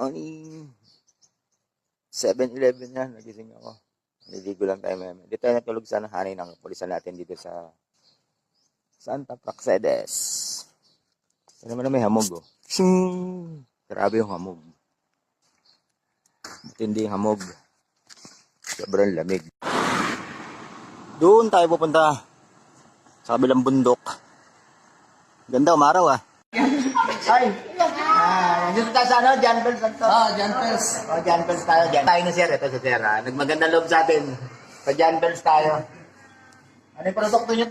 Only 7-11 na, nagising ako. Naligo lang tayo maya. Dito tayo natulog sa hanay ng pulisan natin dito sa Santa Praxedes. Ano naman na may hamog, oh. Shing! Grabe yung hamog. Matindi yung hamog. Sobrang lamig. Doon tayo pupunta. Sa kabilang bundok. Ganda, umaraw ah. Ay! Dito tayo sa ano, John Pels. John Pels. John Pels tayo. Tayo na sir, ito sa sir. Nagmaganda loob sa atin. Sa John Pels tayo. Ano yung produkto nyo?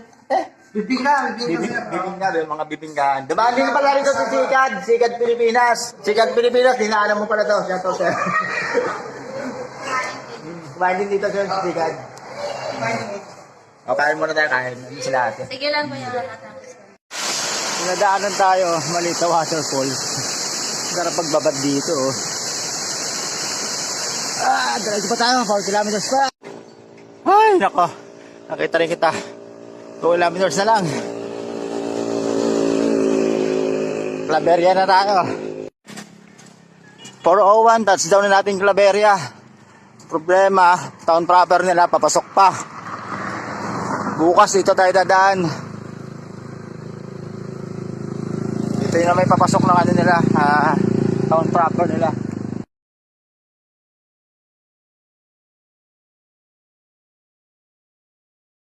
Bibingka. Bibingka, mga bibingkaan. Dumaan din pala rito si Sikad Pilipinas. Sikad Pilipinas, dinaanan mo pala to. Siya to, sir. Kumain din dito, sir, Sikad. O, kain muna tayo, kain. Ano sila ate? Sige lang po yung natapos ko. Pinadaanan tayo, maliit na waterfall. Sarap pagbabad dito, oh. Diretso pa tayo, 4 kilometers pa. Ay, nako. Nakita rin kita. 2 kilometers na lang. Claveria na tayo. 401, touchdown na natin Claveria. Problema, town proper nila, papasok pa. Bukas dito tayo dadaan. Dito yung may papasok na ano nila, town proper nila.